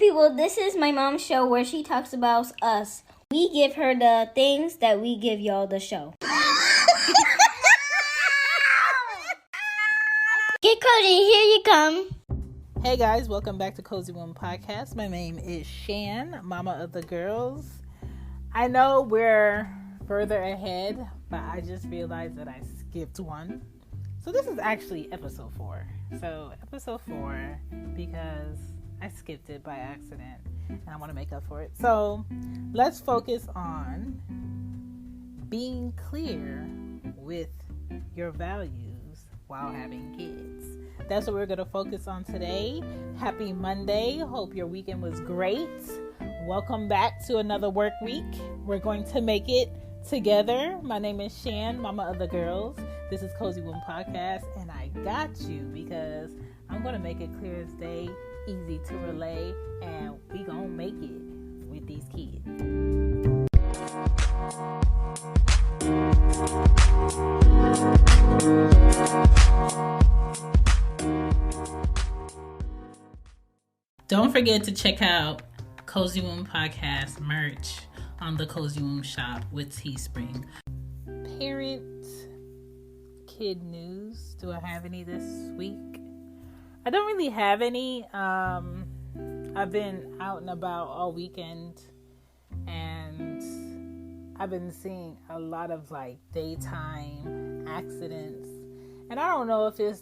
people, this is my mom's show where she talks about us. We give her the things that we give y'all the show. Get Cody, here you come. Hey guys, welcome back to Cozy Woman Podcast. My name is Shan, mama of the girls. I know we're further ahead, but I just realized that I skipped one. So this is actually episode 4. So episode 4 because I skipped it by accident and I want to make up for it. So let's focus on being clear with your values while having kids. That's what we're going to focus on today. Happy Monday. Hope your weekend was great. Welcome back to another work week. We're going to make it together. My name is Shan, mama of the girls. This is Cozy Woman Podcast, and I got you because I'm going to make it clear as day, easy to relay, and we going to make it with these kids. Don't forget to check out Cozy Woman Podcast merch on the Cozy Woman shop with Teespring. Parent-kid news. Do I have any this week? I don't really have any. I've been out and about all weekend, and I've been seeing a lot of daytime accidents. And I don't know if it's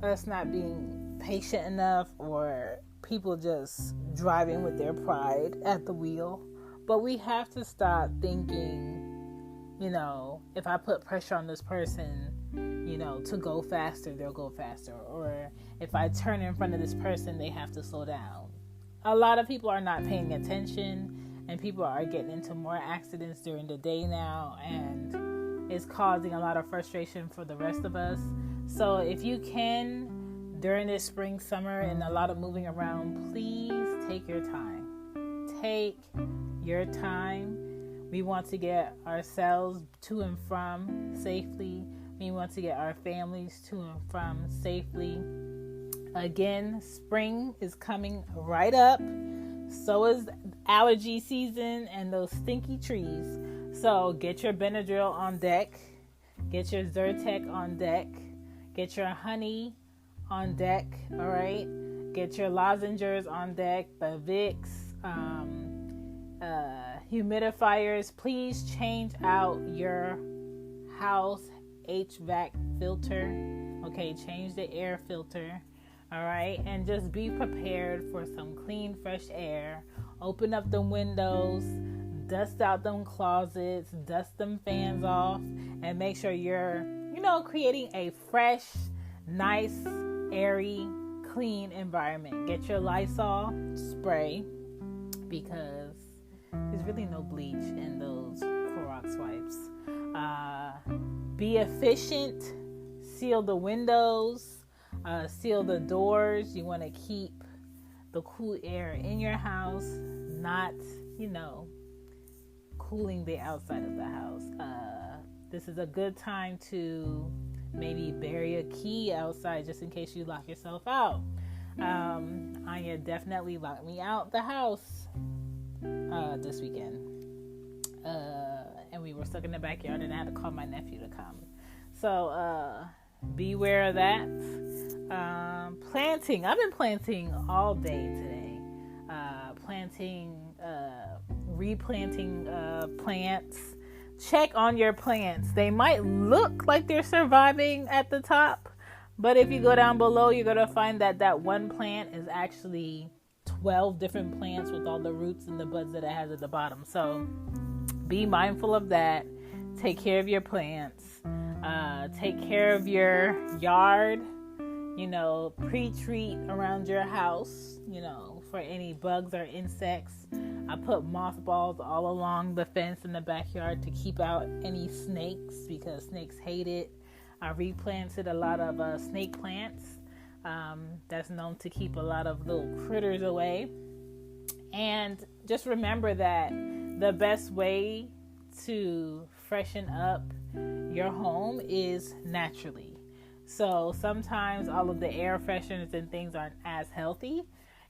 us not being patient enough or people just driving with their pride at the wheel. But we have to stop thinking, if I put pressure on this person, to go faster, they'll go faster. Or if I turn in front of this person, they have to slow down. A lot of people are not paying attention, and people are getting into more accidents during the day now, and it's causing a lot of frustration for the rest of us. So if you can, during this spring, summer, and a lot of moving around, please take your time. Take your time. We want to get ourselves to and from safely. We want to get our families to and from safely. Again, spring is coming right up. So is allergy season and those stinky trees. So get your Benadryl on deck. Get your Zyrtec on deck. Get your honey on deck. All right. Get your lozenges on deck. The Vicks. Humidifiers. Please change out your house HVAC filter. Okay, change the air filter. All right, and just be prepared for some clean, fresh air. Open up the windows, dust out them closets, dust them fans off, and make sure you're, creating a fresh, nice, airy, clean environment. Get your Lysol spray because there's really no bleach in those Clorox wipes. Be efficient. Seal the windows. Seal the doors. You want to keep the cool air in your house, not, cooling the outside of the house. This is a good time to maybe bury a key outside just in case you lock yourself out. Anya definitely locked me out the house this weekend. And we were stuck in the backyard, and I had to call my nephew to come. So, beware of that. Planting. I've been planting all day today. Replanting plants. Check on your plants. They might look like they're surviving at the top, but if you go down below, you're going to find that one plant is actually 12 different plants with all the roots and the buds that it has at the bottom. So be mindful of that. Take care of your plants. Take care of your yard. Pre-treat around your house, for any bugs or insects. I put mothballs all along the fence in the backyard to keep out any snakes because snakes hate it. I replanted a lot of snake plants. That's known to keep a lot of little critters away. And just remember that the best way to freshen up your home is naturally. So sometimes all of the air fresheners and things aren't as healthy.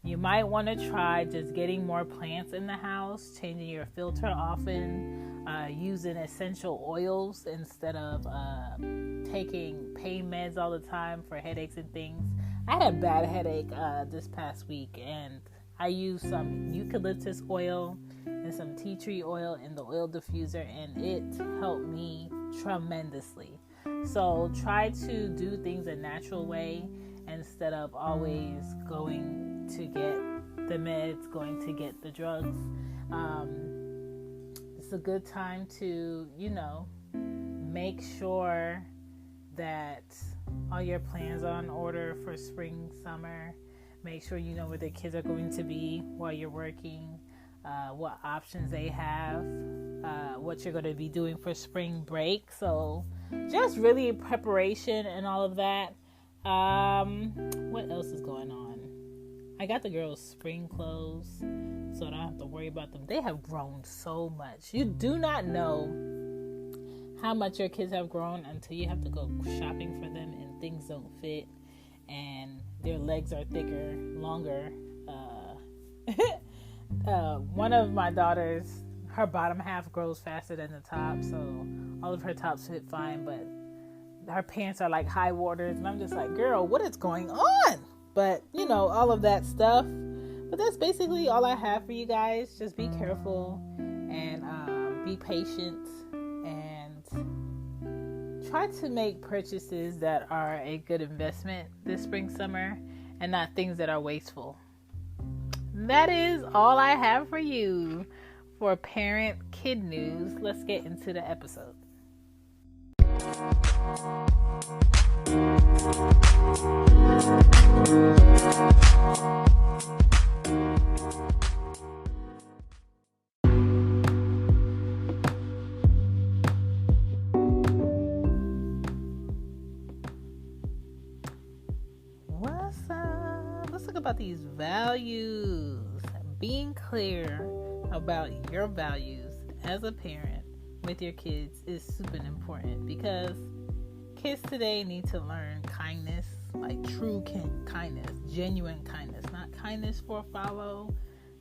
You might want to try just getting more plants in the house, changing your filter often, using essential oils instead of taking pain meds all the time for headaches and things. I had a bad headache this past week, and I used some eucalyptus oil and some tea tree oil in the oil diffuser, and it helped me tremendously. So try to do things a natural way instead of always going to get the meds, going to get the drugs. It's a good time to, make sure that all your plans are in order for spring, summer. Make sure you know where the kids are going to be while you're working, what options they have, what you're going to be doing for spring break. So just really preparation and all of that. What else is going on? I got the girls' spring clothes, so I don't have to worry about them. They have grown so much. You do not know how much your kids have grown until you have to go shopping for them and things don't fit and their legs are thicker, longer. One of my daughters, her bottom half grows faster than the top, so all of her tops fit fine, but her pants are like high waters, and I'm just like, girl, what is going on? But, all of that stuff. But that's basically all I have for you guys. Just be careful and be patient and try to make purchases that are a good investment this spring, summer, and not things that are wasteful. That is all I have for you for Parent Kid News. Let's get into the episode. What's up? Let's talk about these values. Being clear about your values as a parent with your kids is super important, because kids today need to learn kindness, like true kindness, genuine kindness, not kindness for a follow,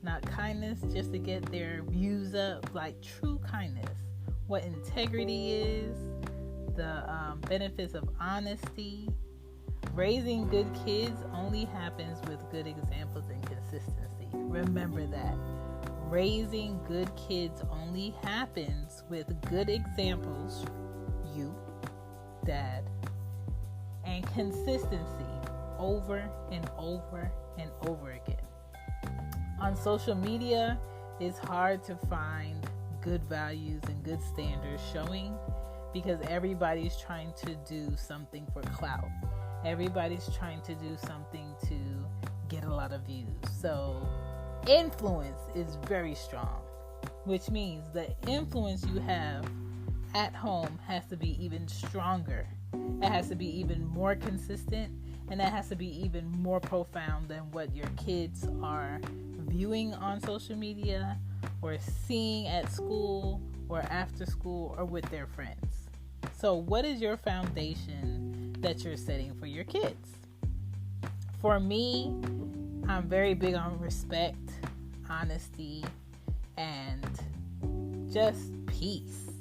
not kindness just to get their views up, like true kindness, what integrity is, the benefits of honesty. Raising good kids only happens with good examples and consistency. Remember that. Raising good kids only happens with good examples, you, dad, and consistency over and over and over again. On social media, it's hard to find good values and good standards showing, because everybody's trying to do something for clout. Everybody's trying to do something to get a lot of views. So influence is very strong, which means the influence you have at home has to be even stronger. It has to be even more consistent, and it has to be even more profound than what your kids are viewing on social media or seeing at school or after school or with their friends. So what is your foundation that you're setting for your kids? For me, I'm very big on respect, honesty, and just peace.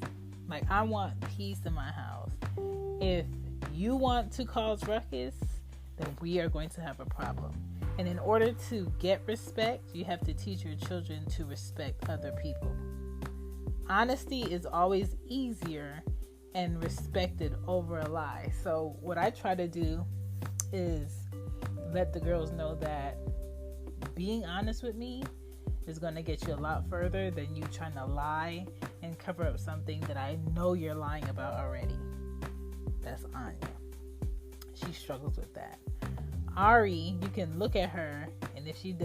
Like, I want peace in my house. If you want to cause ruckus, then we are going to have a problem. And in order to get respect, you have to teach your children to respect other people. Honesty is always easier and respected over a lie. So what I try to do is let the girls know that being honest with me is going to get you a lot further than you trying to lie and cover up something that I know you're lying about already. That's Anya. She struggles with that. Ari, you can look at her, and if she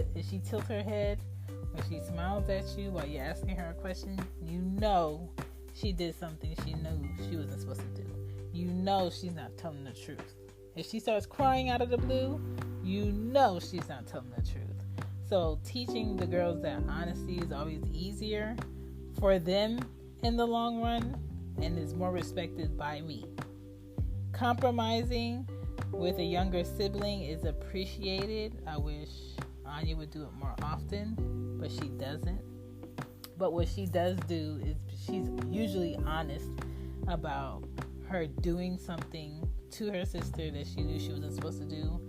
tilts her head or she smiles at you while you're asking her a question, you know she did something she knew she wasn't supposed to do. You know she's not telling the truth. If she starts crying out of the blue, you know she's not telling the truth. So teaching the girls that honesty is always easier for them in the long run and is more respected by me. Compromising with a younger sibling is appreciated. I wish Anya would do it more often, but she doesn't. But what she does do is she's usually honest about her doing something to her sister that she knew she wasn't supposed to do.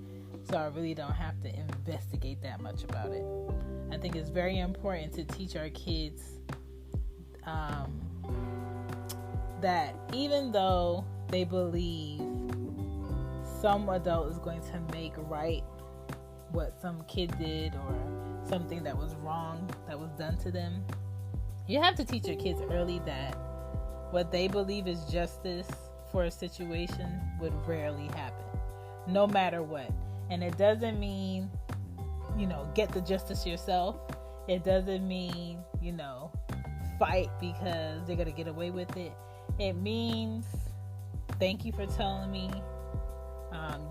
So I really don't have to investigate that much about it. I think it's very important to teach our kids that even though they believe some adult is going to make right what some kid did or something that was wrong that was done to them, you have to teach your kids early that what they believe is justice for a situation would rarely happen, no matter what. And it doesn't mean, get the justice yourself. It doesn't mean, fight because they're going to get away with it. It means, thank you for telling me.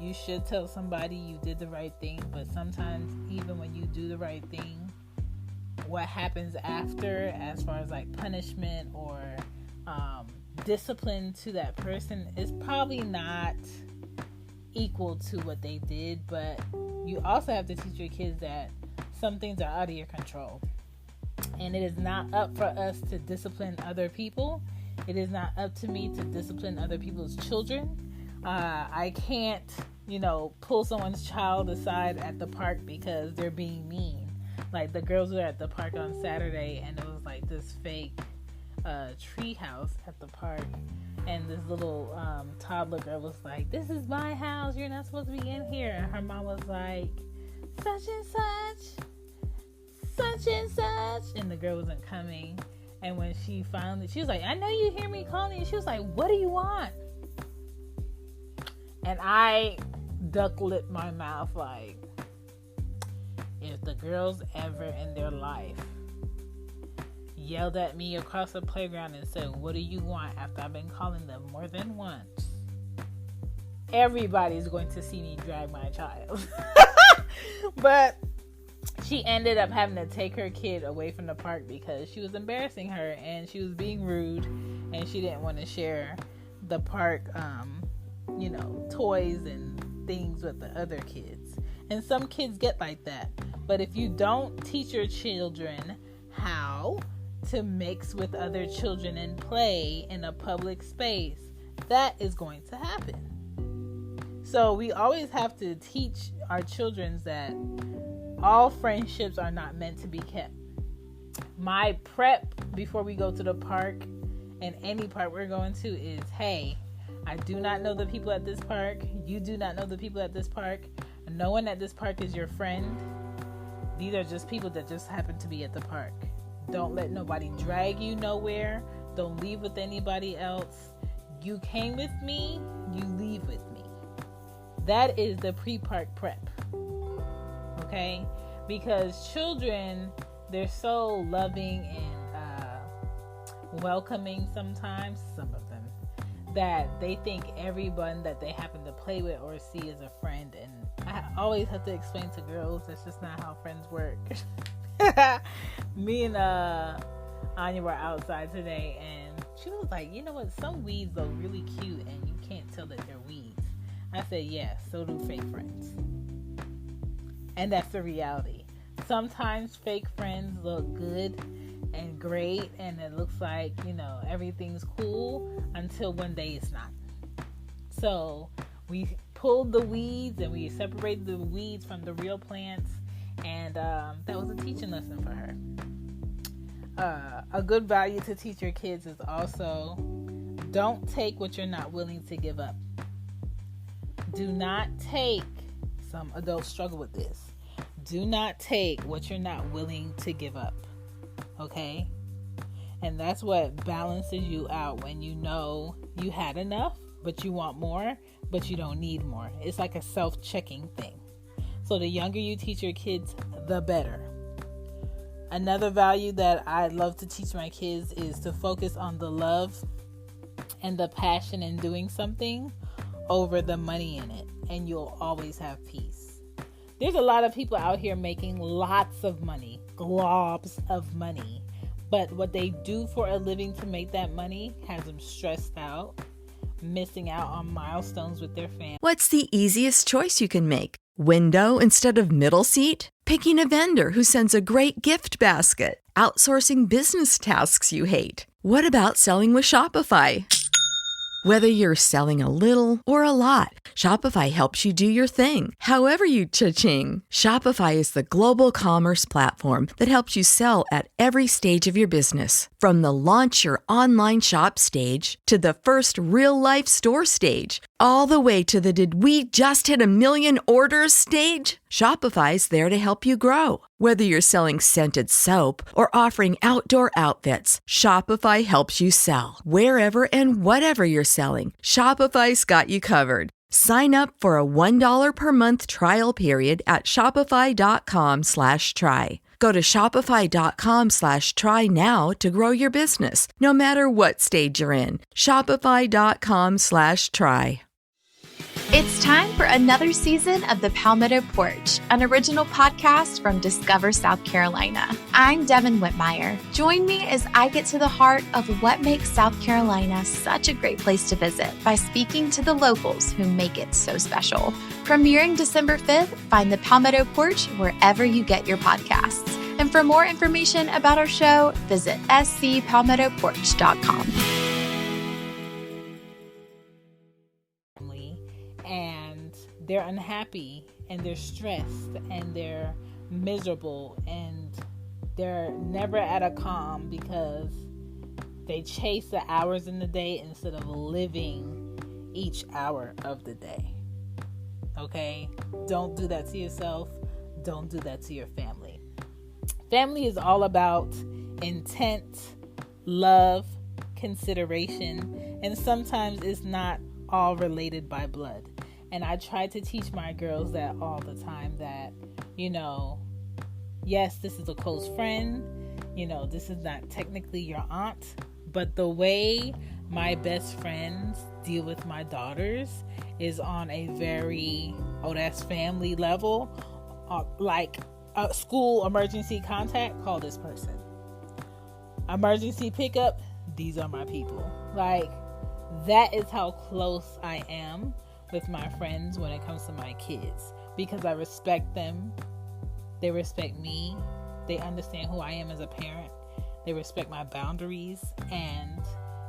You should tell somebody you did the right thing, but sometimes even when you do the right thing, what happens after, as far as like punishment or discipline to that person, is probably not equal to what they did. But you also have to teach your kids that some things are out of your control, and it is not up for us to discipline other people. It is not up to me to discipline other people's children. I can't, pull someone's child aside at the park because they're being mean. Like, the girls were at the park on Saturday, and it was like this fake tree house at the park. And this little toddler girl was like, "This is my house. You're not supposed to be in here." And her mom was like, "Such and such, such and such." And the girl wasn't coming. And when she was like, "I know you hear me calling you." She was like, "What do you want?" And I duck-lipped my mouth like, if the girls ever in their life yelled at me across the playground and said, "What do you want?" after I've been calling them more than once, everybody's going to see me drag my child. But she ended up having to take her kid away from the park because she was embarrassing her and she was being rude and she didn't want to share the park toys and things with the other kids. And some kids get like that. But if you don't teach your children how to mix with other children and play in a public space, that is going to happen. So we always have to teach our children that all friendships are not meant to be kept. My prep before we go to the park, and any park we're going to, is, hey, I do not know the people at this park. You do not know the people at this park. No one at this park is your friend. These are just people that just happen to be at the park. Don't let nobody drag you nowhere. Don't leave with anybody else. You came with me, you leave with me. That is the pre-park prep. Okay? Because children, they're so loving and welcoming sometimes, some of them, that they think everyone that they happen to play with or see is a friend. And I always have to explain to girls, that's just not how friends work. Me and Anya were outside today, and she was like, "You know what? Some weeds look really cute, and you can't tell that they're weeds." I said, "Yes, so do fake friends." And that's the reality. Sometimes fake friends look good and great, and it looks like, everything's cool until one day it's not. So we pulled the weeds and we separated the weeds from the real plants, and that was a teaching lesson for her. A good value to teach your kids is also, don't take what you're not willing to give up. Do not take, some adults struggle with this, do not take what you're not willing to give up. Okay? And that's what balances you out when you know you had enough, but you want more, but you don't need more. It's like a self-checking thing. So the younger you teach your kids, the better. Another value that I love to teach my kids is to focus on the love and the passion in doing something over the money in it, and you'll always have peace. There's a lot of people out here making lots of money, globs of money, but what they do for a living to make that money has them stressed out, missing out on milestones with their family. What's the easiest choice you can make? Window instead of middle seat? Picking a vendor who sends a great gift basket? Outsourcing business tasks you hate? What about selling with Shopify? Whether you're selling a little or a lot, Shopify helps you do your thing, however you cha-ching. Shopify is the global commerce platform that helps you sell at every stage of your business. From the launch your online shop stage to the first real-life store stage, all the way to the did we just hit a million orders stage. Shopify's there to help you grow. Whether you're selling scented soap or offering outdoor outfits, Shopify helps you sell. Wherever and whatever you're selling, Shopify's got you covered. Sign up for a $1 per month trial period at shopify.com/try. Go to shopify.com/try now to grow your business, no matter what stage you're in. Shopify.com/try. It's time for another season of The Palmetto Porch, an original podcast from Discover South Carolina. I'm Devin Whitmire. Join me as I get to the heart of what makes South Carolina such a great place to visit by speaking to the locals who make it so special. Premiering December 5th, find The Palmetto Porch wherever you get your podcasts. And for more information about our show, visit scpalmettoporch.com. And they're unhappy and they're stressed and they're miserable and they're never at a calm because they chase the hours in the day instead of living each hour of the day. Okay? Don't do that to yourself. Don't do that to your family. Family is all about intent, love, consideration, and sometimes it's not all related by blood. And I try to teach my girls that all the time, that, yes, this is a close friend. This is not technically your aunt, but the way my best friends deal with my daughters is on a very, that's family level. Like a school emergency contact, call this person. Emergency pickup, these are my people. Like, that is how close I am with my friends when it comes to my kids, because I respect them. They respect me. They understand who I am as a parent. They respect my boundaries. And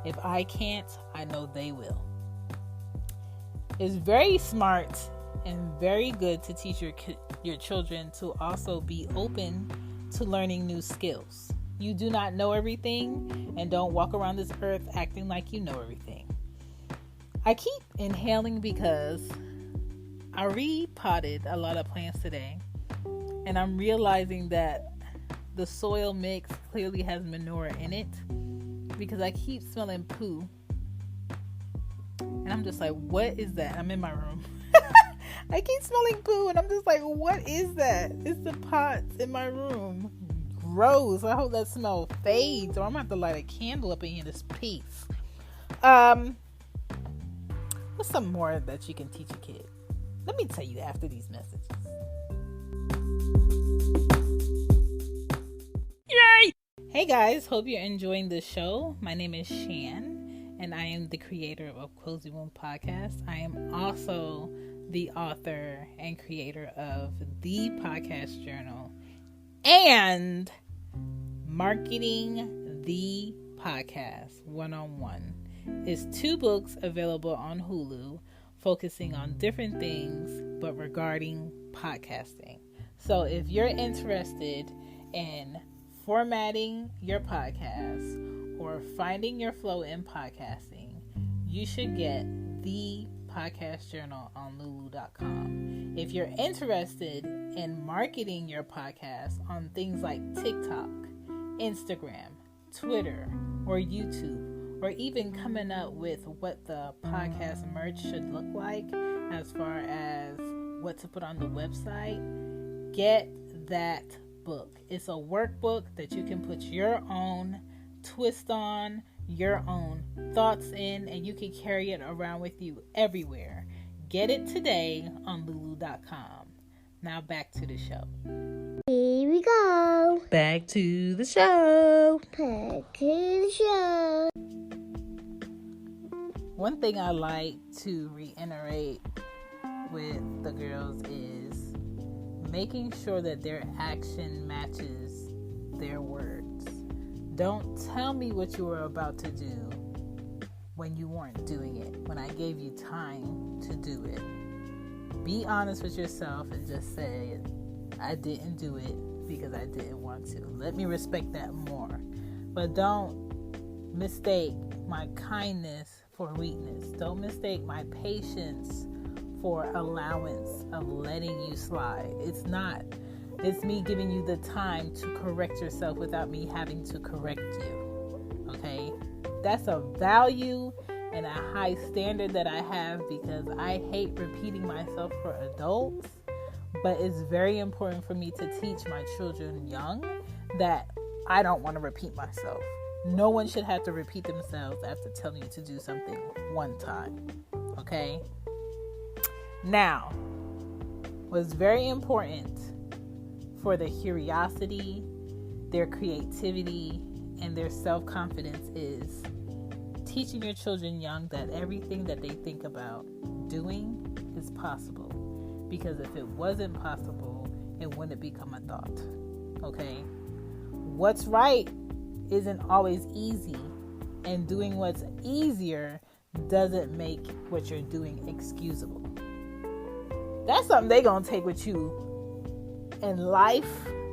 if I can't, I know they will. It's very smart and very good to teach your children to also be open to learning new skills. You do not know everything, and don't walk around this earth acting like you know everything. I keep inhaling because I repotted a lot of plants today, and I'm realizing that the soil mix clearly has manure in it because I keep smelling poo. And I'm just like, what is that? I'm in my room. I keep smelling poo, and I'm just like, what is that? It's the pots in my room. Gross. I hope that smell fades, or I'm gonna have to light a candle up in here. This peace. What's some more that you can teach a kid? Let me tell you after these messages. Yay! Hey guys, hope you're enjoying the show. My name is Shan, and I am the creator of Cozy Womb Podcast. I am also the author and creator of the Podcast Journal and Marketing the Podcast 101. It's 2 books available on Hulu focusing on different things but regarding podcasting. So if you're interested in formatting your podcast or finding your flow in podcasting, you should get the Podcast Journal on lulu.com. If you're interested in marketing your podcast on things like TikTok, Instagram, Twitter, or YouTube, or even coming up with what the podcast merch should look like as far as what to put on the website, get that book. It's a workbook that you can put your own twist on, your own thoughts in, and you can carry it around with you everywhere. Get it today on lulu.com. Now back to the show. Here we go. Back to the show. Back to the show. One thing I like to reiterate with the girls is making sure that their action matches their words. Don't tell me what you were about to do when you weren't doing it, when I gave you time to do it. Be honest with yourself and just say, I didn't do it because I didn't want to. Let me respect that more. But don't mistake my kindness for weakness. Don't mistake my patience for allowance of letting you slide. It's not. It's me giving you the time to correct yourself without me having to correct you. Okay? That's a value and a high standard that I have because I hate repeating myself for adults. But it's very important for me to teach my children young that I don't want to repeat myself. No one should have to repeat themselves after telling you to do something one time. Okay? Now, what's very important for their curiosity, their creativity, and their self-confidence is teaching your children young that everything that they think about doing is possible. Because if it wasn't possible, it wouldn't become a thought. Okay? What's right isn't always easy, and doing what's easier doesn't make what you're doing excusable. That's something they're going to take with you in life.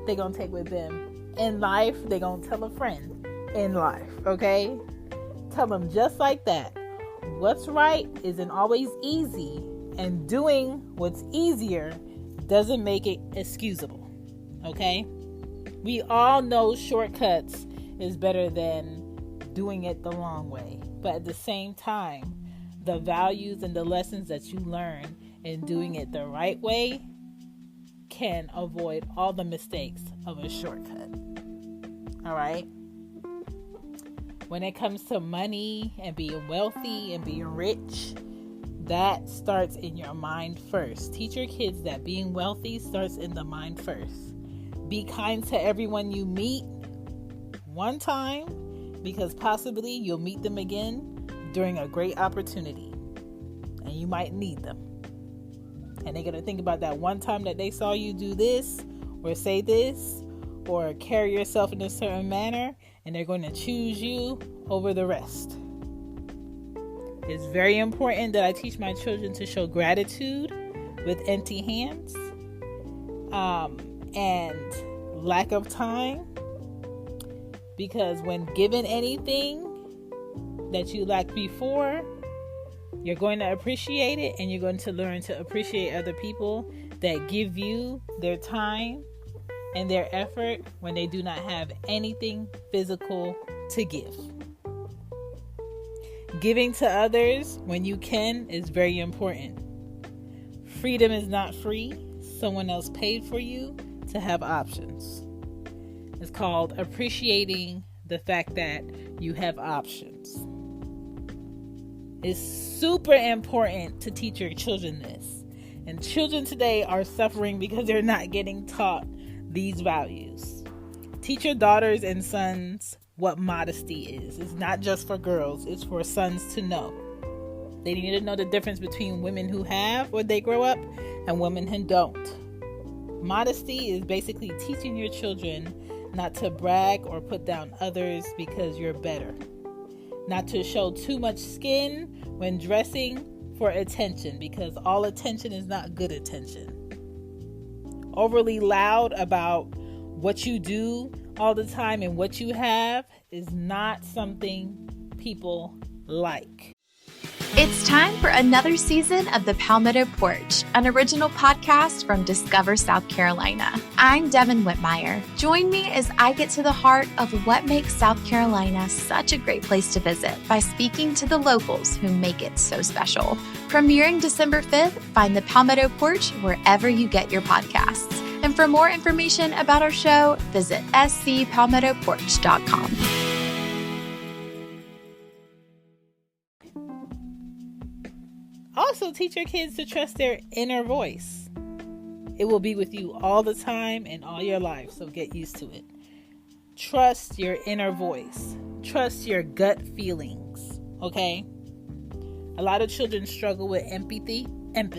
They're going to take with them in life. They're going to tell a friend in life, okay? Tell them just like that. What's right isn't always easy, and doing what's easier doesn't make it excusable, okay? We all know shortcuts is better than doing it the long way. But at the same time, the values and the lessons that you learn in doing it the right way can avoid all the mistakes of a shortcut. All right? When it comes to money and being wealthy and being rich, that starts in your mind first. Teach your kids that being wealthy starts in the mind first. Be kind to everyone you meet one time, because possibly you'll meet them again during a great opportunity and you might need them. And they're going to think about that one time that they saw you do this or say this or carry yourself in a certain manner, and they're going to choose you over the rest. It's very important that I teach my children to show gratitude with empty hands and lack of time, because when given anything that you lacked before, you're going to appreciate it, and you're going to learn to appreciate other people that give you their time and their effort when they do not have anything physical to give. Giving to others when you can is very important. Freedom is not free. Someone else paid for you to have options. It's called appreciating the fact that you have options. It's super important to teach your children this. And children today are suffering because they're not getting taught these values. Teach your daughters and sons what modesty is. It's not just for girls, it's for sons to know. They need to know the difference between women who have when they grow up and women who don't. Modesty is basically teaching your children not to brag or put down others because you're better. Not to show too much skin when dressing for attention, because all attention is not good attention. Overly loud about what you do all the time and what you have is not something people like. It's time for another season of the Palmetto Porch, an original podcast from Discover South Carolina. I'm Devin Whitmire. Join me as I get to the heart of what makes South Carolina such a great place to visit by speaking to the locals who make it so special. Premiering December 5th, find the Palmetto Porch wherever you get your podcasts. And for more information about our show, visit scpalmettoporch.com. Also, teach your kids to trust their inner voice. It will be with you all the time and all your life, so get used to it. Trust your inner voice. Trust your gut feelings, okay? A lot of children struggle with empathy, and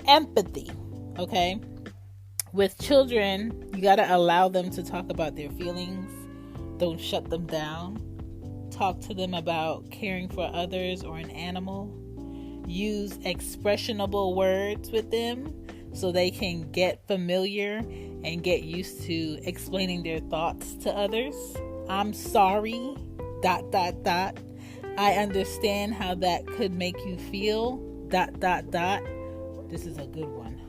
Empathy, okay? With children, you got to allow them to talk about their feelings. Don't shut them down. Talk to them about caring for others or an animal. Use expressionable words with them so they can get familiar and get used to explaining their thoughts to others. I'm sorry, ... I understand how that could make you feel, ... This is a good one.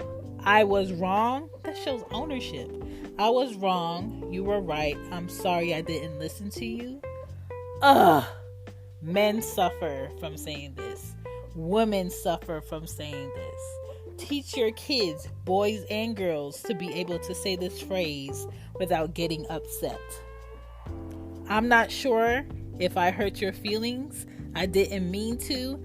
I was wrong. That shows ownership. I was wrong. You were right. I'm sorry I didn't listen to you. Men suffer from saying this. Women suffer from saying this. Teach your kids, boys and girls, to be able to say this phrase without getting upset. I'm not sure if I hurt your feelings. I didn't mean to, ...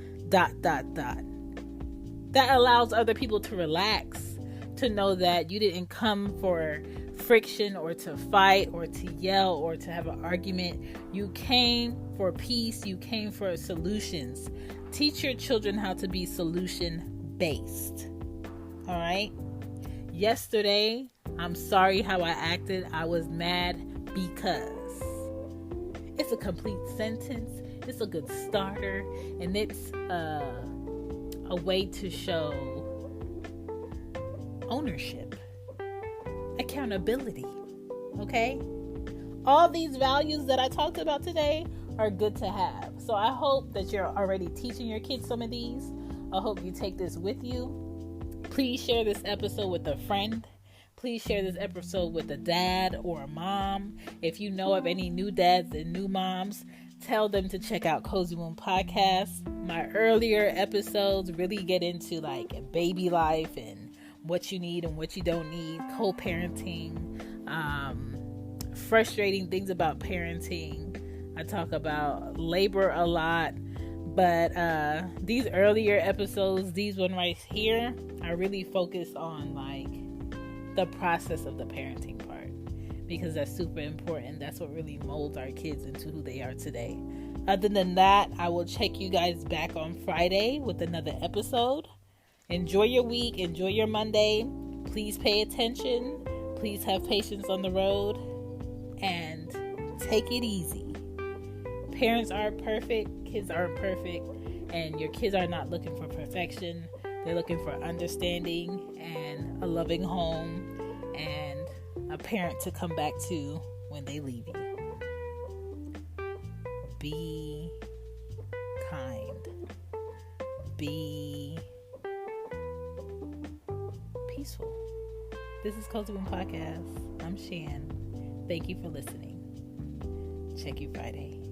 That allows other people to relax, to know that you didn't come for friction or to fight or to yell or to have an argument. You came for peace. You came for solutions. Teach your children how to be solution-based. All right? Yesterday, I'm sorry how I acted. I was mad because. It's a complete sentence. It's a good starter. And it's a way to show ownership, accountability, okay? All these values that I talked about today are good to have. So I hope that you're already teaching your kids some of these. I hope you take this with you. Please share this episode with a friend. Please share this episode with a dad or a mom. If you know of any new dads and new moms, tell them to check out Cozy Womb Podcast. My earlier episodes really get into like baby life and what you need and what you don't need, co-parenting, frustrating things about parenting. I talk about labor a lot, but these earlier episodes, these one right here, I really focus on like the process of the parenting part, because that's super important. That's what really molds our kids into who they are today. Other than that, I will check you guys back on Friday with another episode. Enjoy your week. Enjoy your Monday. Please pay attention. Please have patience on the road. And take it easy. Parents aren't perfect. Kids aren't perfect. And your kids are not looking for perfection. They're looking for understanding and a loving home and a parent to come back to when they leave you. Be kind. Be peaceful. This is Cozy Womb Podcast. I'm Shan. Thank you for listening. Check you Friday.